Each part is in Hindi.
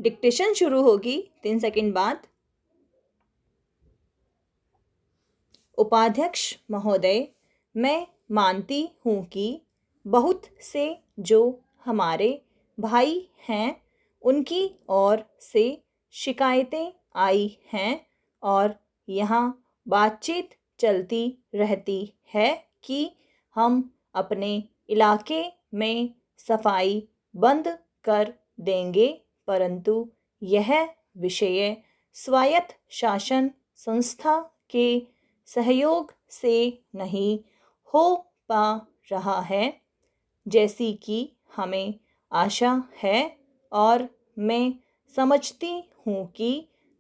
डिक्टेशन शुरू होगी 3 सेकंड बाद। उपाध्यक्ष महोदय, मैं मानती हूँ कि बहुत से जो हमारे भाई हैं उनकी ओर से शिकायतें आई हैं और यहाँ बातचीत चलती रहती है कि हम अपने इलाके में सफाई बंद कर देंगे, परंतु यह विषय स्वायत्त शासन संस्था के सहयोग से नहीं हो पा रहा है जैसी कि हमें आशा है, और मैं समझती हूँ कि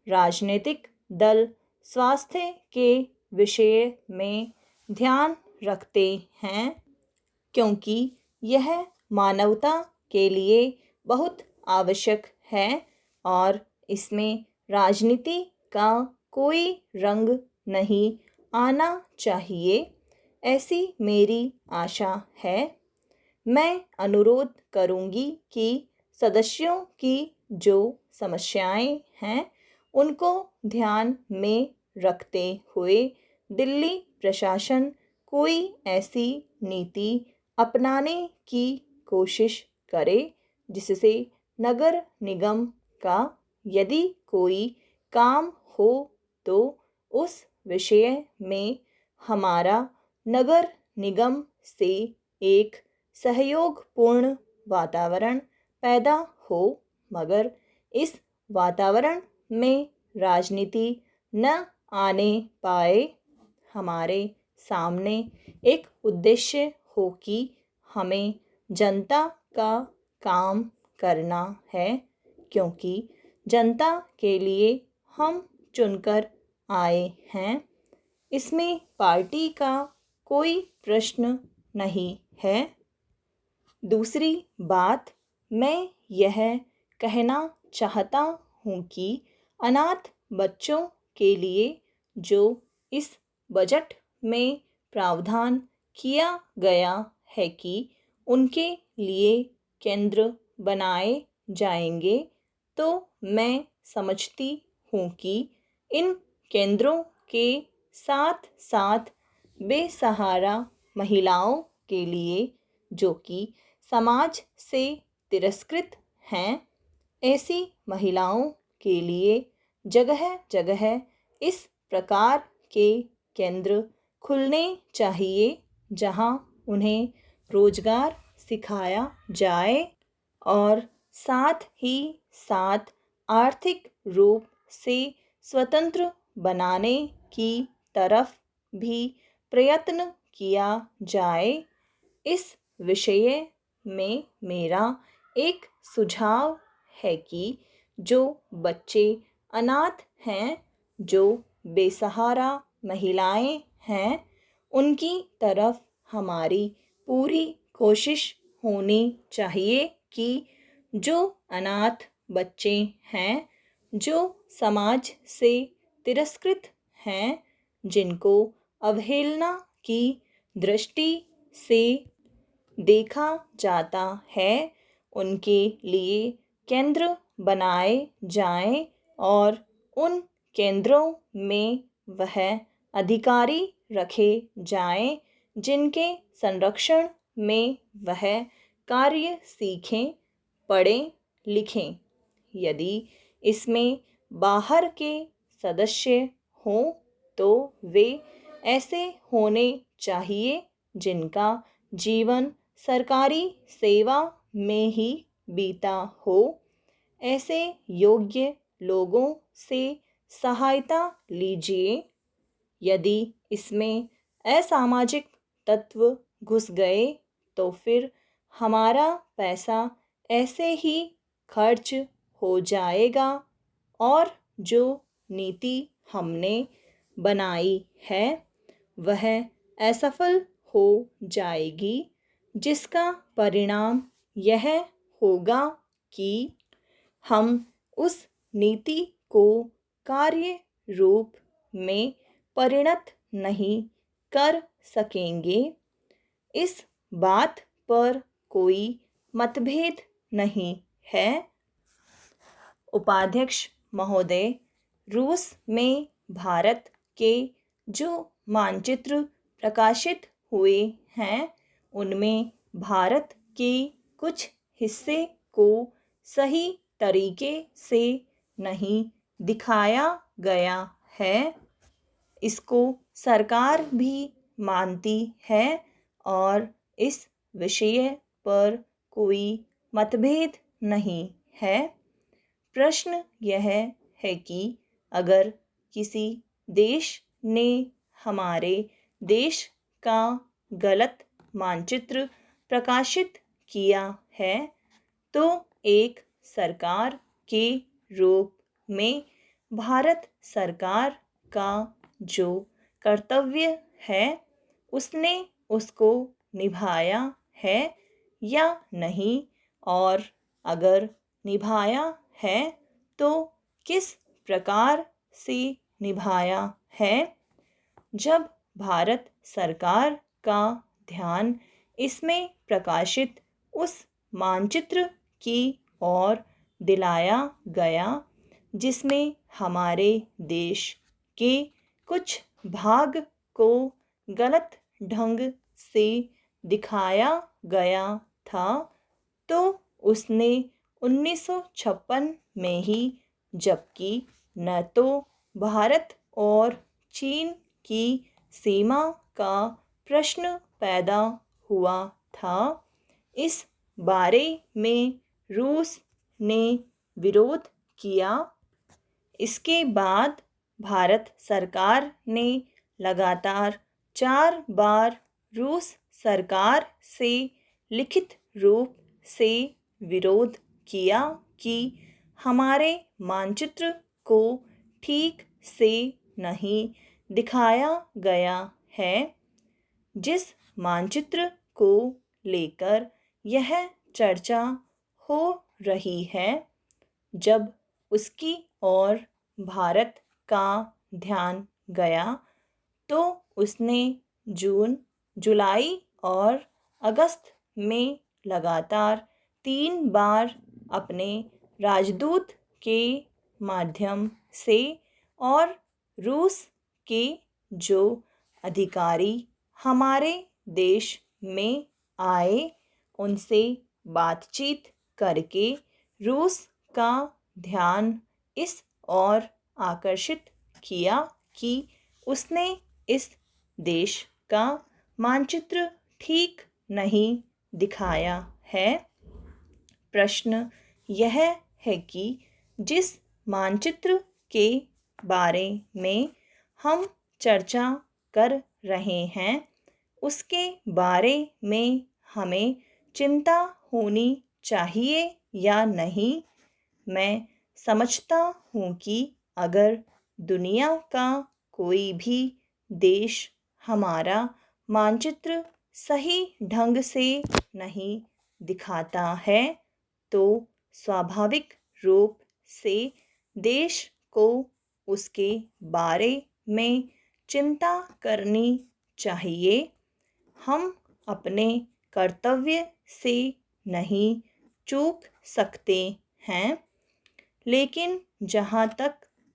राजनीतिक दल स्वास्थ्य के विषय में ध्यान रखते हैं क्योंकि यह मानवता के लिए बहुत आवश्यक है और इसमें राजनीति का कोई रंग नहीं आना चाहिए, ऐसी मेरी आशा है। मैं अनुरोध करूंगी कि सदस्यों की जो समस्याएं हैं उनको ध्यान में रखते हुए दिल्ली प्रशासन कोई ऐसी नीति अपनाने की कोशिश करे जिससे नगर निगम का यदि कोई काम हो तो उस विषय में हमारा नगर निगम से एक सहयोगपूर्ण वातावरण पैदा हो, मगर इस वातावरण में राजनीति न आने पाए। हमारे सामने एक उद्देश्य हो कि हमें जनता का काम करना है क्योंकि जनता के लिए हम चुनकर आए हैं। इसमें पार्टी का कोई प्रश्न नहीं है। दूसरी बात, मैं यह कहना चाहता हूँ कि अनाथ बच्चों के लिए जो इस बजट में प्रावधान किया गया है कि उनके लिए केंद्र बनाए जाएंगे, तो मैं समझती हूँ कि इन केंद्रों के साथ साथ बेसहारा महिलाओं के लिए जो कि समाज से तिरस्कृत हैं, ऐसी महिलाओं के लिए जगह जगह इस प्रकार के केंद्र खुलने चाहिए जहां उन्हें रोजगार सिखाया जाए और साथ ही साथ आर्थिक रूप से स्वतंत्र बनाने की तरफ भी प्रयत्न किया जाए। इस विषय में मेरा एक सुझाव है कि जो बच्चे अनाथ हैं, जो बेसहारा महिलाएं हैं, उनकी तरफ हमारी पूरी कोशिश होनी चाहिए कि जो अनाथ बच्चे हैं, जो समाज से तिरस्कृत हैं, जिनको अवहेलना की दृष्टि से देखा जाता है, उनके लिए केंद्र बनाए जाएं और उन केंद्रों में वह अधिकारी रखे जाएं जिनके संरक्षण में वह कार्य सीखें, पढ़ें, लिखें। यदि इसमें बाहर के सदस्य हों तो वे ऐसे होने चाहिए जिनका जीवन सरकारी सेवा में ही बीता हो। ऐसे योग्य लोगों से सहायता लीजिए। यदि इसमें असामाजिक तत्व घुस गए तो फिर हमारा पैसा ऐसे ही खर्च हो जाएगा और जो नीति हमने बनाई है वह असफल हो जाएगी, जिसका परिणाम यह होगा कि हम उस नीति को कार्य रूप में परिणत नहीं कर सकेंगे। इस बात पर कोई मतभेद नहीं है। उपाध्यक्ष महोदय, रूस में भारत के जो मानचित्र प्रकाशित हुए हैं उनमें भारत के कुछ हिस्से को सही तरीके से नहीं दिखाया गया है। इसको सरकार भी मानती है और इस विषय पर कोई मतभेद नहीं है। प्रश्न यह है कि अगर किसी देश ने हमारे देश का गलत मानचित्र प्रकाशित किया है तो एक सरकार के रूप में भारत सरकार का जो कर्तव्य है उसने उसको निभाया है या नहीं, और अगर निभाया है तो किस प्रकार से निभाया है। जब भारत सरकार का ध्यान इसमें प्रकाशित उस मानचित्र की ओर दिलाया गया जिसमें हमारे देश के कुछ भाग को गलत ढंग से दिखाया गया था, तो उसने 1956 में ही, जबकि न तो भारत और चीन की सीमा का प्रश्न पैदा हुआ था, इस बारे में रूस ने विरोध किया। इसके बाद भारत सरकार ने लगातार 4 बार रूस सरकार से लिखित रूप से विरोध किया कि हमारे मानचित्र को ठीक से नहीं दिखाया गया है। जिस मानचित्र को लेकर यह चर्चा हो रही है, जब उसकी ओर भारत का ध्यान गया तो उसने जून, जुलाई और अगस्त में लगातार 3 बार अपने राजदूत के माध्यम से और रूस के जो अधिकारी हमारे देश में आए उनसे बातचीत करके रूस का ध्यान इस ओर आकर्षित किया कि उसने इस देश का मानचित्र ठीक नहीं दिखाया है। प्रश्न यह है कि जिस मानचित्र के बारे में हम चर्चा कर रहे हैं उसके बारे में हमें चिंता होनी चाहिए या नहीं। मैं समझता हूँ कि अगर दुनिया का कोई भी देश हमारा मानचित्र सही ढंग से नहीं दिखाता है तो स्वाभाविक रूप से देश को उसके बारे में चिंता करनी चाहिए। हम अपने कर्तव्य से नहीं चूक सकते हैं, लेकिन जहाँ तक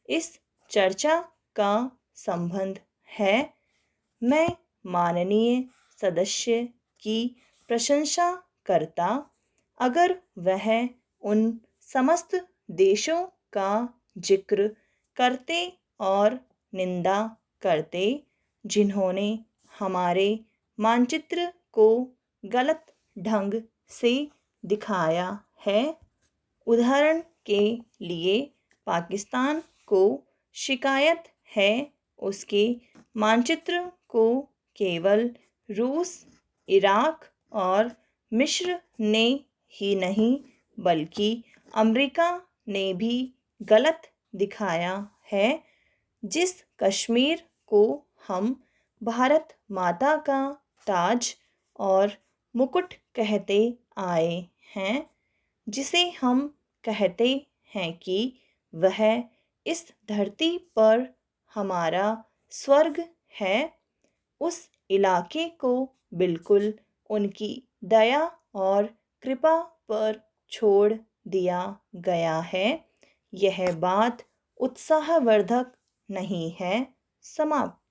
इस चर्चा का संबंध है, मैं माननीय सदस्य की प्रशंसा करता अगर वह उन समस्त देशों का जिक्र करते और निंदा करते जिन्होंने हमारे मानचित्र को गलत ढंग से दिखाया है। उदाहरण के लिए पाकिस्तान को शिकायत है उसके मानचित्र को केवल रूस, इराक और मिस्र ने ही नहीं बल्कि अमेरिका ने भी गलत दिखाया है। जिस कश्मीर को हम भारत माता का ताज और मुकुट कहते आए हैं, जिसे हम कहते हैं कि वह इस धरती पर हमारा स्वर्ग है, उस इलाके को बिल्कुल उनकी दया और कृपा पर छोड़ दिया गया है। यह बात उत्साहवर्धक नहीं है। समाप्त।